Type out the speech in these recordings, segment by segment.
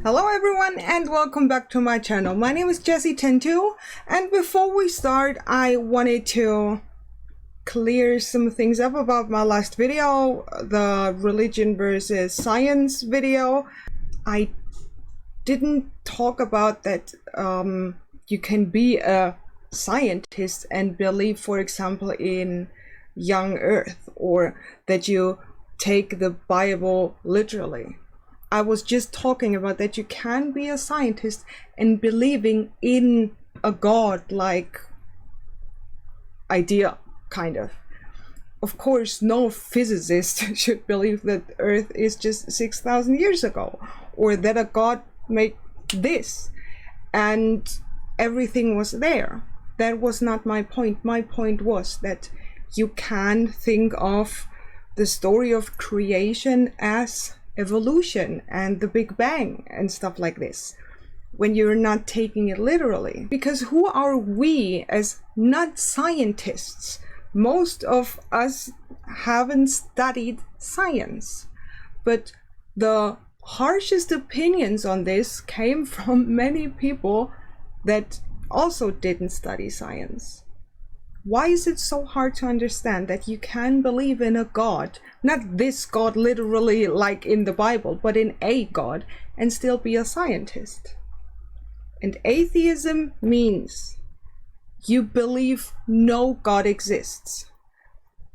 Hello everyone and welcome back to my channel. My name is Jessie102, and before we start I wanted to clear some things up about my last video, the religion versus science video. I didn't talk about that you can be a scientist and believe, for example, in young earth, or that you take the Bible literally. I was just talking about that you can be a scientist and believing in a god-like idea, kind of. Of course, no physicist should believe that Earth is just 6,000 years ago, or that a god made this and everything was there. That was not my point. My point was that you can think of the story of creation as evolution and the Big Bang and stuff like this, when you're not taking it literally. Because who are we as not scientists? Most of us haven't studied science, but the harshest opinions on this came from many people that also didn't study science. Why is it so hard to understand that you can believe in a god, not this god literally like in the Bible, but in a god, and still be a scientist? And atheism means you believe no god exists.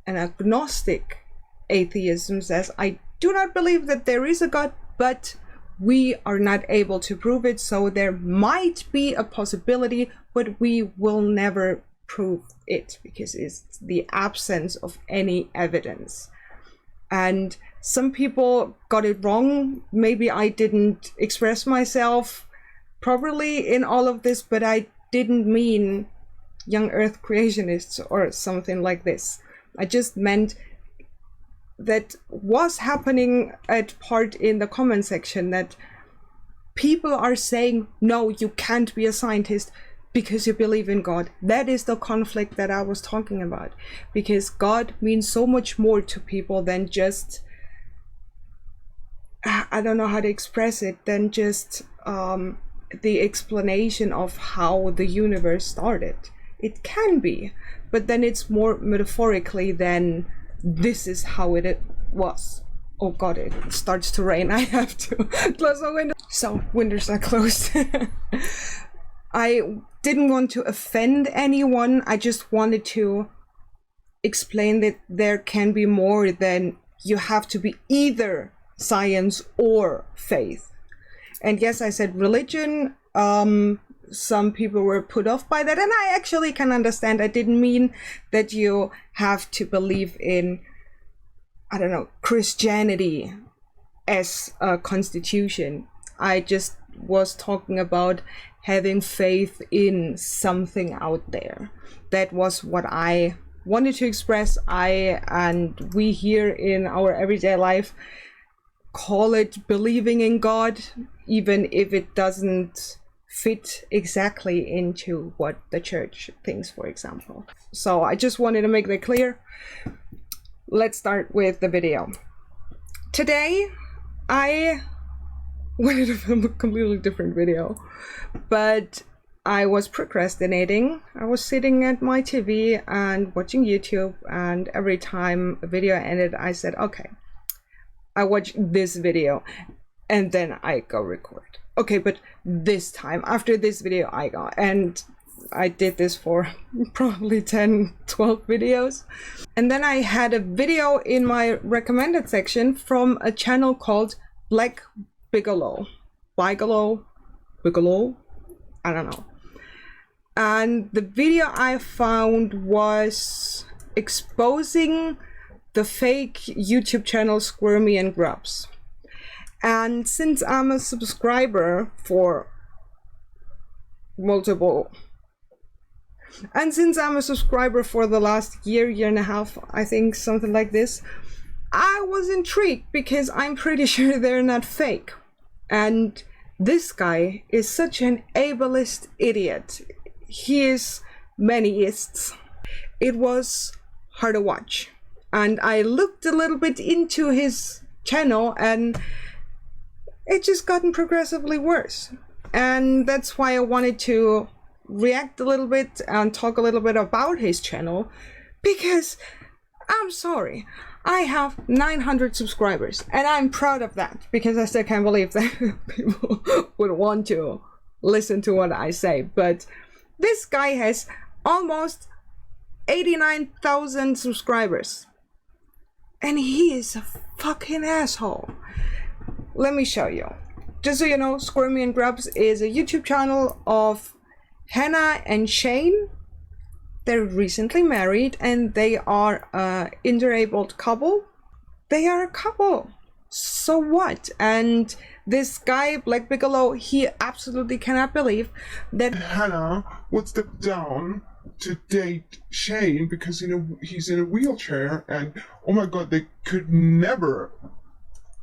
An agnostic atheism says, I do not believe that there is a god, but we are not able to prove it, so there might be a possibility, but we will never prove it because it's the absence of any evidence. And some people got it wrong. Maybe I didn't express myself properly in all of this, but I didn't mean young earth creationists or something like this. I just meant that was happening at part in the comment section, that people are saying, no, you can't be a scientist because you believe in God. That is the conflict that I was talking about, because God means so much more to people than just, I don't know how to express it, than just the explanation of how the universe started. It can be, but then it's more metaphorically than this is how it was. Oh god, it starts to rain. I have to close the window. So, windows are closed. I didn't want to offend anyone. I just wanted to explain that there can be more than you have to be either science or faith. And yes, I said religion. Some people were put off by that, and I actually can understand. I didn't mean that you have to believe in, I don't know, Christianity as a constitution. I just was talking about having faith in something out there. That was what I wanted to express. I and we here in our everyday life call it believing in God, even if it doesn't fit exactly into what the church thinks, for example. So I just wanted to make that clear. Let's start with the video. Today I wanted to film a completely different video, but I was procrastinating. I was sitting at my TV and watching YouTube, and every time a video ended I said, okay, I watch this video and then I go record. Okay, but this time, after this video, I go. And I did this for probably 10, 12 videos. And then I had a video in my recommended section from a channel called Bigalow. Bigalow? I don't know. And the video I found was exposing the fake YouTube channel Squirmy And Grubs. And since I'm a subscriber for multiple, and since I'm a subscriber for the last year and a half, I think, something like this, I was intrigued because I'm pretty sure they're not fake. And this guy is such an ableist idiot. He is many ists. It was hard to watch. And I looked a little bit into his channel, and it just gotten progressively worse. And that's why I wanted to react a little bit and talk a little bit about his channel, because I'm sorry, I have 900 subscribers, and I'm proud of that, because I still can't believe that people would want to listen to what I say. But this guy has almost 89,000 subscribers, and he is a fucking asshole. Let me show you. Just so you know, Squirmy and Grubs is a YouTube channel of Hannah and Shane. They're recently married, and they are a interabled couple. They are a couple. So what? And this guy, Black Bigalow, he absolutely cannot believe that Hannah would step down to date Shane because he's in a wheelchair, and oh my god, they could never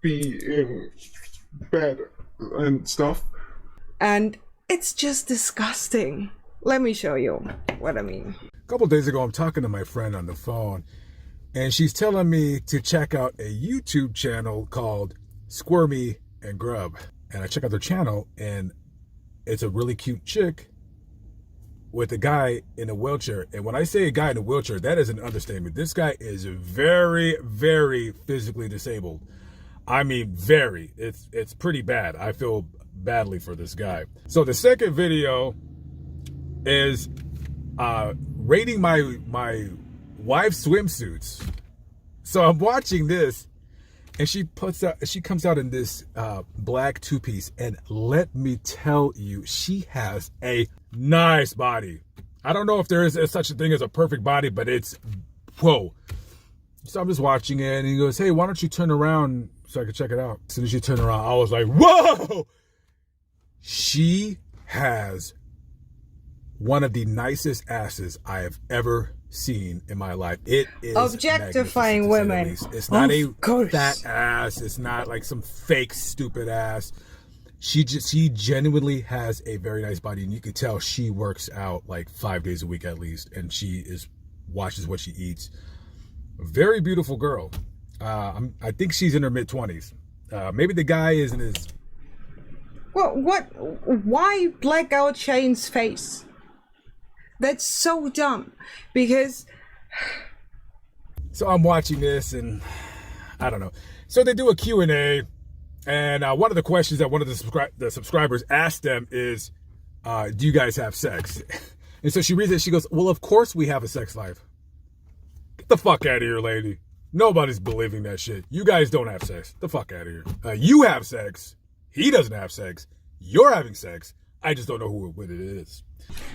be in bed and stuff. And it's just disgusting. Let me show you what I mean. A couple days ago, I'm talking to my friend on the phone, and she's telling me to check out a YouTube channel called Squirmy and Grub. And I check out their channel, and it's a really cute chick with a guy in a wheelchair. And when I say a guy in a wheelchair, that is an understatement. This guy is very, very physically disabled. I mean, very. It's pretty bad. I feel badly for this guy. So the second video is rating my wife's swimsuits. So I'm watching this, and she comes out in this black two-piece, and let me tell you, she has a nice body. I don't know if there is such a thing as a perfect body, but it's whoa. So I'm just watching it, and he goes, "Hey, why don't you turn around so I can check it out?" As soon as she turned around, I was like, "Whoa!" She has one of the nicest asses I have ever seen in my life. It is objectifying women. It's not a fat ass. It's not like some fake stupid ass. She genuinely has a very nice body, and you can tell she works out like 5 days a week at least, and she watches what she eats. Very beautiful girl. I think she's in her mid-20s. Maybe the guy is in his... Well, why black out Shane's face? That's so dumb. Because... So I'm watching this, and I don't know. So they do a Q&A, and one of the questions that one of the subscribers asked them is, do you guys have sex? And so she reads it, she goes, "Well, of course we have a sex life." Get the fuck out of here, lady. Nobody's believing that shit. You guys don't have sex. The fuck out of here. You have sex. He doesn't have sex. You're having sex. I just don't know what it is.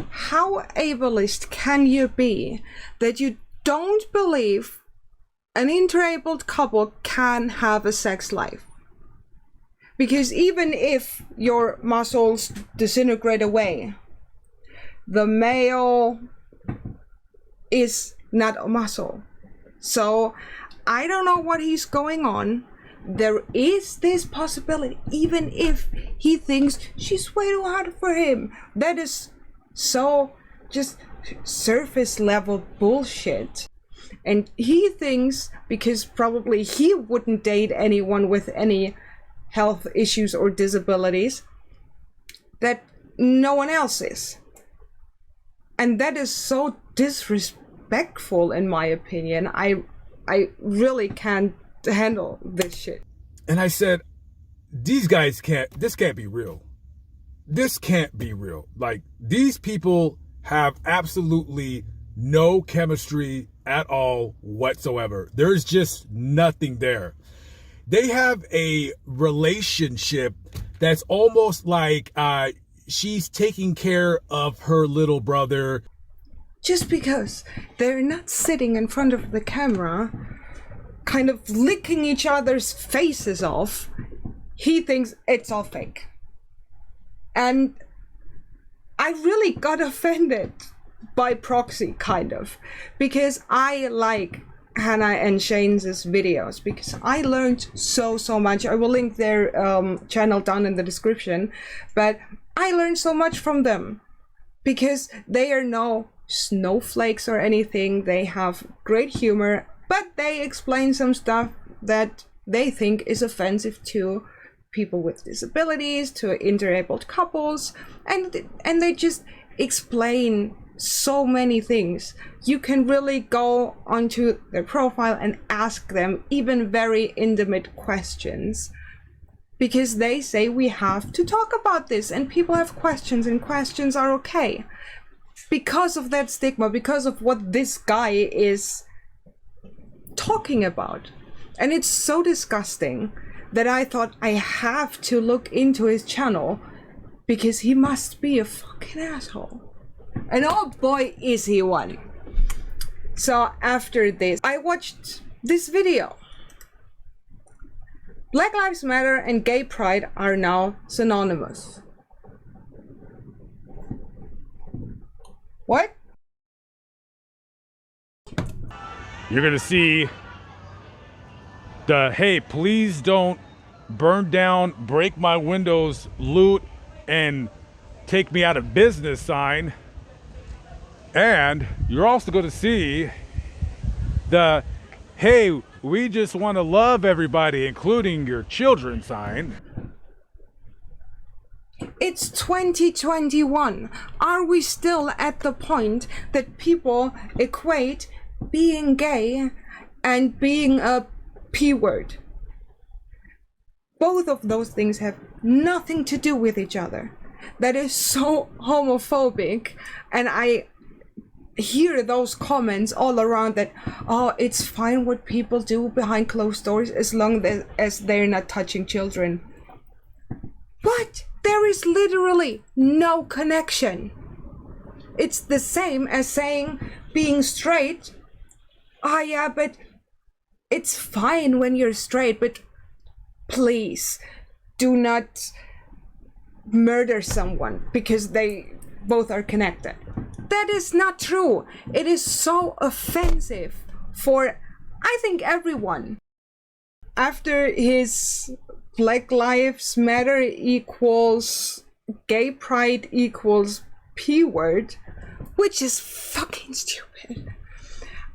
How ableist can you be that you don't believe an interabled couple can have a sex life? Because even if your muscles disintegrate away, the male is not a muscle. So I don't know what he's going on. There is this possibility, even if he thinks she's way too hard for him. That is so just surface level bullshit. And he thinks, because probably he wouldn't date anyone with any health issues or disabilities, that no one else is. And that is so disrespectful, in my opinion. I really can't handle this shit. And I said, this can't be real. This can't be real. Like, these people have absolutely no chemistry at all whatsoever. There's just nothing there. They have a relationship that's almost like she's taking care of her little brother. Just because they're not sitting in front of the camera kind of licking each other's faces off, he thinks it's all fake. And I really got offended by proxy, kind of, because I like Hannah and Shane's videos, because I learned so much. I will link their channel down in the description, but I learned so much from them, because they are no snowflakes or anything. They have great humor, But they explain some stuff that they think is offensive to people with disabilities, to interabled couples, and they just explain so many things. You can really go onto their profile and ask them even very intimate questions, because they say we have to talk about this, and people have questions, and questions are okay. Because of that stigma, because of what this guy is talking about. And it's so disgusting that I thought I have to look into his channel, because he must be a fucking asshole. And oh boy, is he one. So after this, I watched this video. Black Lives Matter and gay pride are now synonymous. What? You're gonna see the, hey, please don't burn down, break my windows, loot, and take me out of business sign. And you're also gonna see the, hey, we just wanna love everybody, including your children sign. It's 2021. Are we still at the point that people equate being gay and being a P word? Both of those things have nothing to do with each other. That is so homophobic, and I hear those comments all around that, oh, it's fine what people do behind closed doors as long as they're not touching children. But there is literally no connection. It's the same as saying being straight, oh yeah, but it's fine when you're straight, but please do not murder someone because they both are connected. That is not true. It is so offensive for, I think, everyone. After his Black Lives Matter equals gay pride equals P word, which is fucking stupid,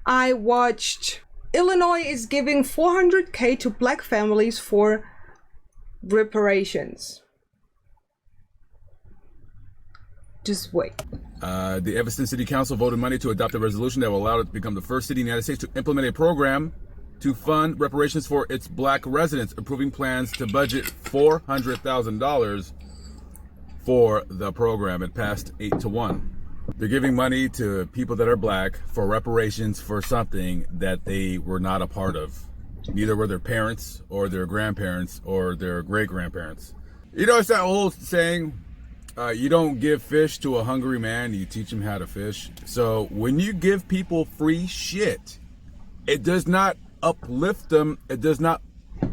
I watched Illinois is giving $400K to black families for reparations. Just wait. The Evanston City Council voted money to adopt a resolution that will allow it to become the first city in the United States to implement a program to fund reparations for its black residents, approving plans to budget $400,000 for the program. It passed 8-1. They're giving money to people that are black for reparations for something that they were not a part of. Neither were their parents or their grandparents or their great-grandparents. You know, it's that old saying, you don't give fish to a hungry man, you teach him how to fish. So when you give people free shit, it does not uplift them, it does not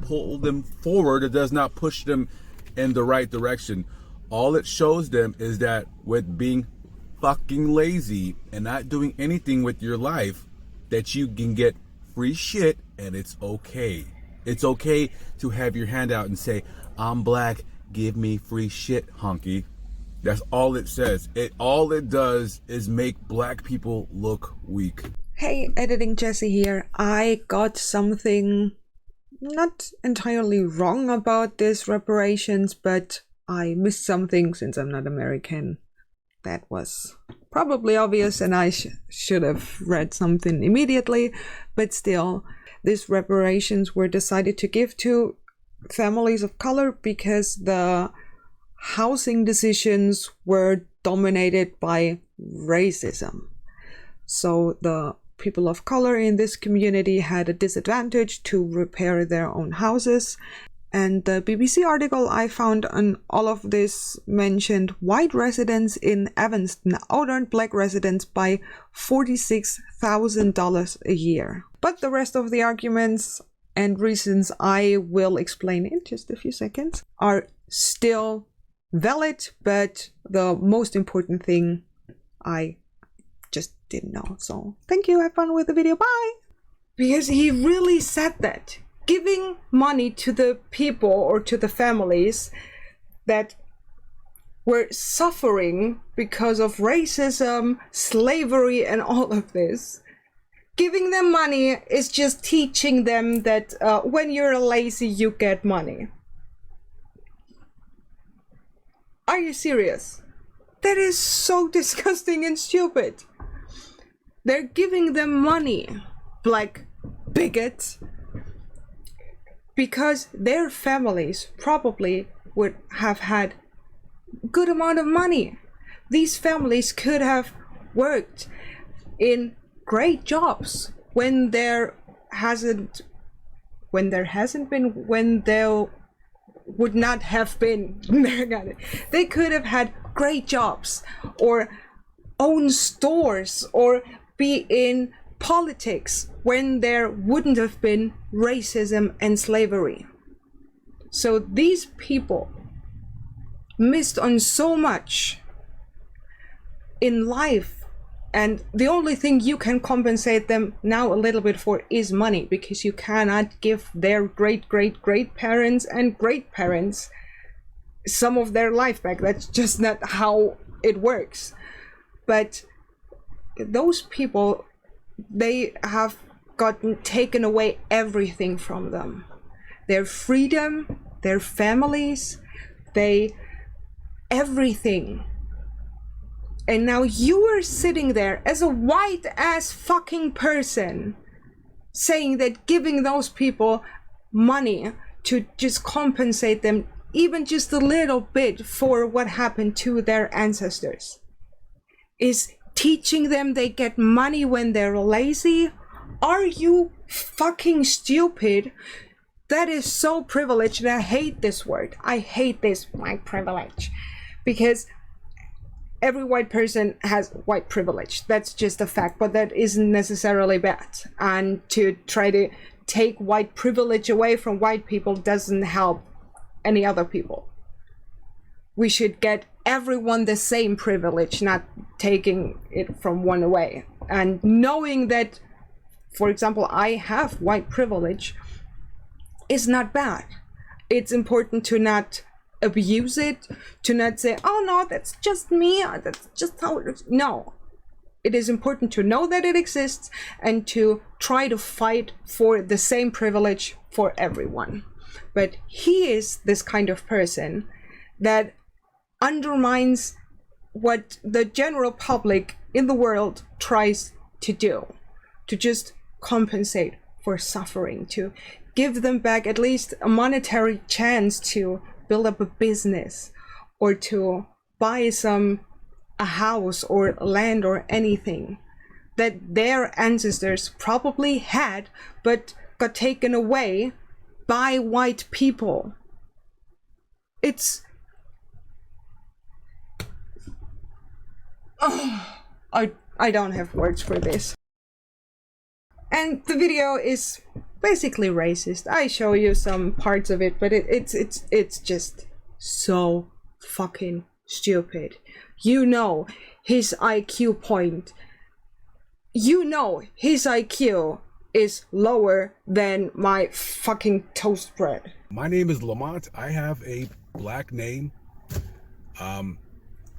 pull them forward, it does not push them in the right direction. All it shows them is that with being fucking lazy and not doing anything with your life, that you can get free shit and it's okay. It's okay to have your hand out and say, I'm black, give me free shit, honky. That's all it says. All it does is make black people look weak. Hey, Editing Jesse here. I got something not entirely wrong about this reparations, but I missed something since I'm not American. That was probably obvious, and I should have read something immediately, but still, these reparations were decided to give to families of color because the housing decisions were dominated by racism. So the people of color in this community had a disadvantage to repair their own houses. And the BBC article I found on all of this mentioned white residents in Evanston out-earned black residents by $46,000 a year. But the rest of the arguments and reasons I will explain in just a few seconds are still valid, but the most important thing I just didn't know. So thank you, have fun with the video, bye! Because he really said that. Giving money to the people or to the families that were suffering because of racism, slavery, and all of this. Giving them money is just teaching them that when you're lazy, you get money. Are you serious? That is so disgusting and stupid. They're giving them money, like bigots, because their families probably would have had good amount of money. These families could have worked in great jobs when there would not have been. They could have had great jobs, or own stores, or be in politics when there wouldn't have been racism and slavery. So these people missed on so much in life, and the only thing you can compensate them now a little bit for is money, because you cannot give their great-great-great-parents and great-parents some of their life back. That's just not how it works. But those people, they have gotten taken away everything from them. Their freedom, their families, everything. And now you are sitting there as a white ass fucking person saying that giving those people money to just compensate them even just a little bit for what happened to their ancestors is teaching them they get money when they're lazy? Are you fucking stupid? That is so privileged, and I hate this word. I hate this white privilege, because every white person has white privilege. That's just a fact, but that isn't necessarily bad. And to try to take white privilege away from white people doesn't help any other people. We should get everyone the same privilege, not taking it from one away. And knowing that, for example, I have white privilege is not bad. It's important to not abuse it, to not say, oh no, that's just me, that's just how it is. No. It is important to know that it exists and to try to fight for the same privilege for everyone. But he is this kind of person that undermines what the general public in the world tries to do, to just compensate for suffering, to give them back at least a monetary chance to build up a business, or to buy a house or land or anything that their ancestors probably had but got taken away by white people. It's I don't have words for this. And the video is basically racist. I show you some parts of it, but it's just so fucking stupid. You know his IQ point. You know his IQ is lower than my fucking toast bread. My name is Lamont. I have a black name.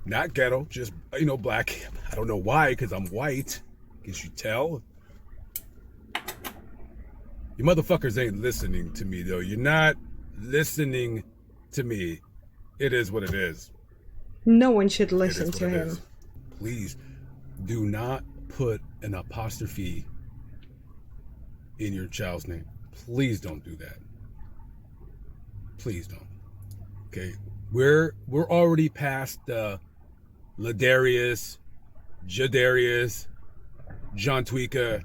Not ghetto, just, black. I don't know why, because I'm white. Guess you tell. You motherfuckers ain't listening to me, though. You're not listening to me. It is what it is. No one should listen to him. Please do not put an apostrophe in your child's name. Please don't do that. Please don't. Okay? We're already past the Ladarius, Jadarius, John Tweeka.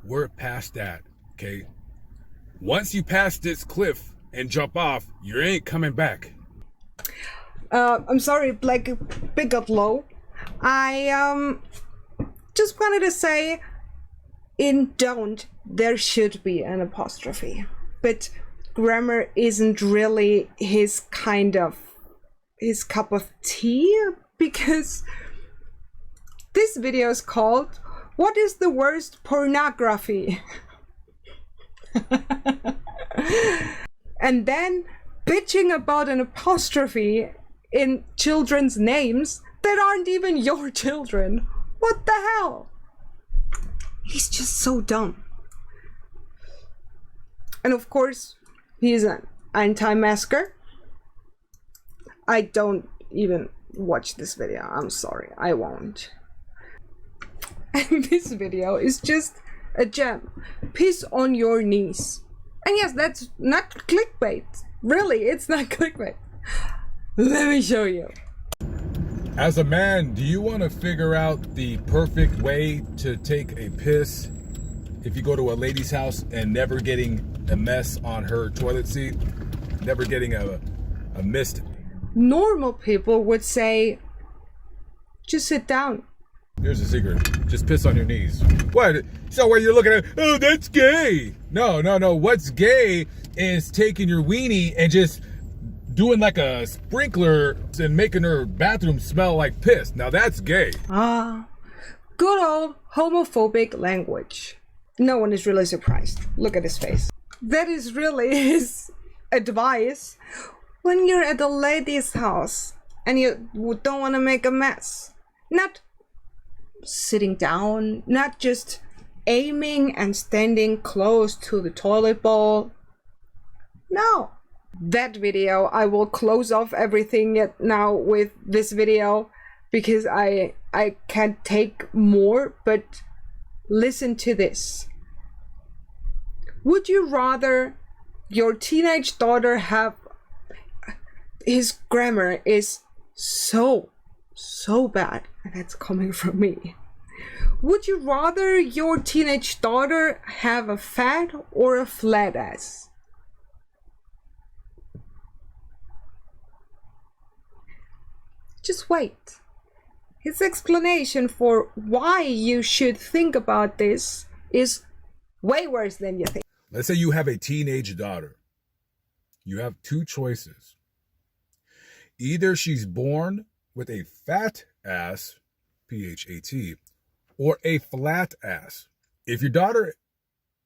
We're past that. Okay? Once you pass this cliff and jump off, you ain't coming back. I'm sorry, like Bigalow. I just wanted to say, in don't, there should be an apostrophe. But grammar isn't really his cup of tea, because this video is called "What is the Worst Pornography?" And then bitching about an apostrophe in children's names that aren't even your children. What the hell? He's just so dumb. And of course, he's an anti-masker. I don't even watch this video. I'm sorry, I won't. And this video is just a gem. Piss on your knees. And yes, that's not clickbait. Really, it's not clickbait. Let me show you. As a man, do you want to figure out the perfect way to take a piss if you go to a lady's house and never getting a mess on her toilet seat? Never getting a mist? Normal people would say, just sit down. Here's a secret. Just piss on your knees. What? So where you're looking at, oh, that's gay. No. What's gay is taking your weenie and just doing like a sprinkler and making her bathroom smell like piss. Now that's gay. Good old homophobic language. No one is really surprised. Look at his face. That is really his advice when you're at a lady's house and you don't want to make a mess. Not sitting down, not just aiming and standing close to the toilet bowl. No. That video, I will close off everything now with this video because I can't take more, but listen to this. Would you rather your teenage daughter have... His grammar is so bad, and that's coming from me. Would you rather your teenage daughter have a fat or a flat ass? Just wait. His explanation for why you should think about this is way worse than you think. Let's say you have a teenage daughter. You have two choices. Either she's born with a fat ass, P-H-A-T, or a flat ass. If your daughter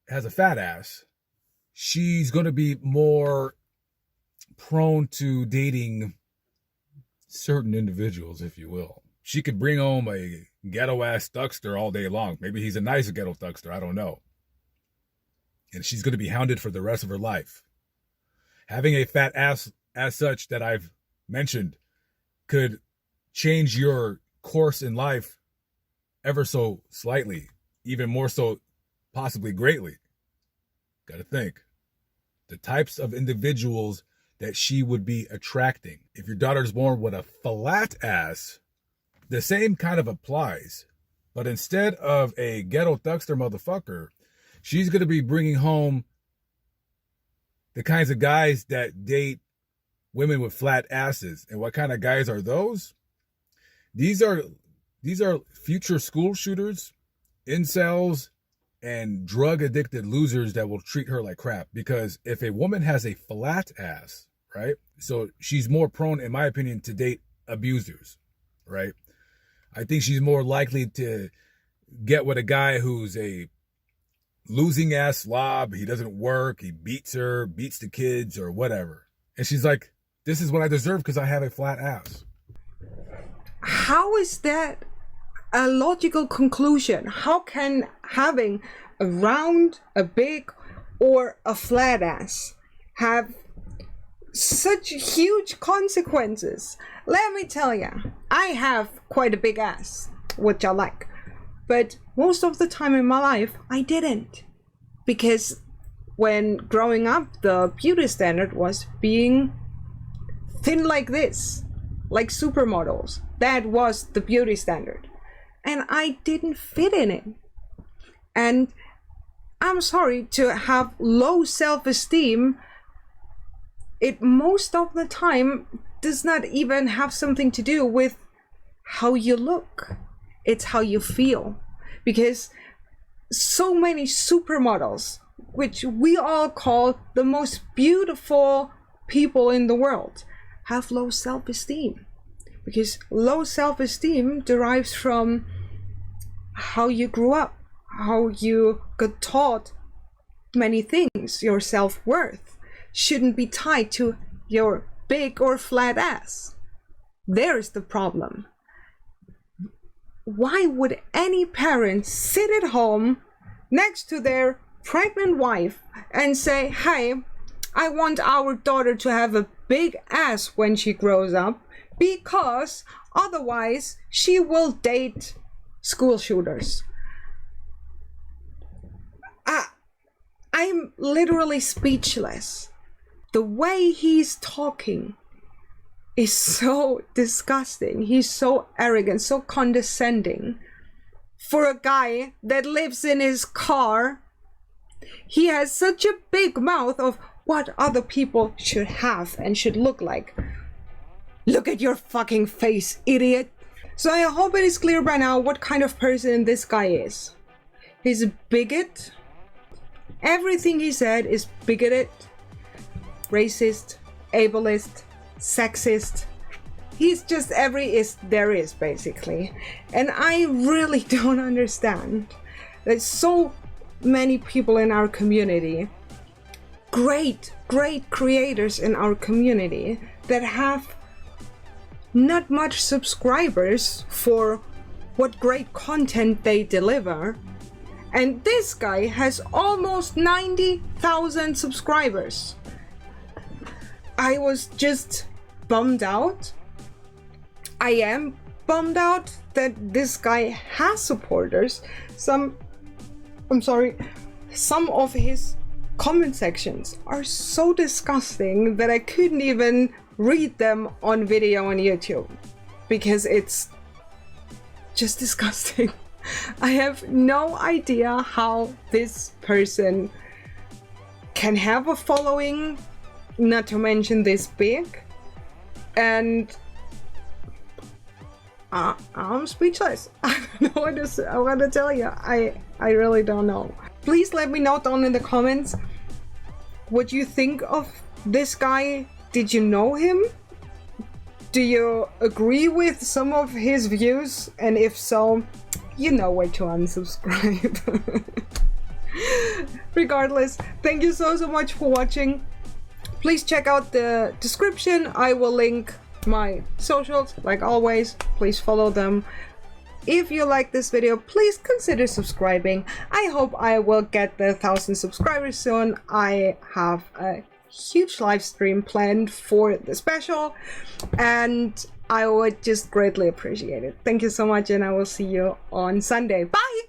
has a fat ass, she's going to be more prone to dating certain individuals, if you will. She could bring home a ghetto-ass thuckster all day long. Maybe he's a nice ghetto thuckster, I don't know. And she's going to be hounded for the rest of her life. Having a fat ass as such that I've mentioned could change your course in life ever so slightly, even more so, possibly greatly. Got to think. The types of individuals that she would be attracting. If your daughter's born with a flat ass, the same kind of applies. But instead of a ghetto thuckster motherfucker, she's going to be bringing home the kinds of guys that date women with flat asses. And what kind of guys are those? These are future school shooters, incels, and drug-addicted losers that will treat her like crap. Because if a woman has a flat ass, right? So she's more prone, in my opinion, to date abusers, right? I think she's more likely to get with a guy who's a losing ass slob. He doesn't work. He beats her, beats the kids, or whatever. And she's like, this is what I deserve because I have a flat ass. How is that a logical conclusion? How can having a round, a big, or a flat ass have such huge consequences? Let me tell you, I have quite a big ass, which I like. But most of the time in my life, I didn't. Because when growing up, the beauty standard was being thin like this, like supermodels. That was the beauty standard. And I didn't fit in it. And I'm sorry, to have low self-esteem, it most of the time does not even have something to do with how you look. It's how you feel. Because so many supermodels, which we all call the most beautiful people in the world, have low self-esteem. Because low self-esteem derives from how you grew up, how you got taught many things. Your self-worth shouldn't be tied to your big or flat ass. There's the problem. Why would any parent sit at home next to their pregnant wife and say, hey, I want our daughter to have a big ass when she grows up, because otherwise she will date school shooters. I'm literally speechless. The way he's talking is so disgusting. He's so arrogant, so condescending. For a guy that lives in his car, he has such a big mouth of what other people should have and should look like. Look at your fucking face, idiot. So I hope it is clear by now what kind of person this guy is. He's a bigot. Everything he said is bigoted, racist, ableist, sexist. He's just every is there is, basically. And I really don't understand. There's so many people in our community, great creators in our community, that have not much subscribers for what great content they deliver. And this guy has almost 90,000 subscribers. I was just bummed out. I am bummed out that this guy has supporters. Some of his comment sections are so disgusting that I couldn't even read them on video on YouTube, because it's just disgusting. I have no idea how this person can have a following, not to mention this big, and I'm speechless. I don't know what to tell you. I really don't know. Please let me know down in the comments what you think of this guy. Did you know him? Do you agree with some of his views? And if so, you know where to unsubscribe. Regardless, thank you so much for watching. Please check out the description. I will link my socials like always. Please follow them. If you like this video, please consider subscribing. I hope I will get the 1,000 subscribers soon. I have a huge live stream planned for the special, and I would just greatly appreciate it. Thank you so much, and I will see you on Sunday. Bye!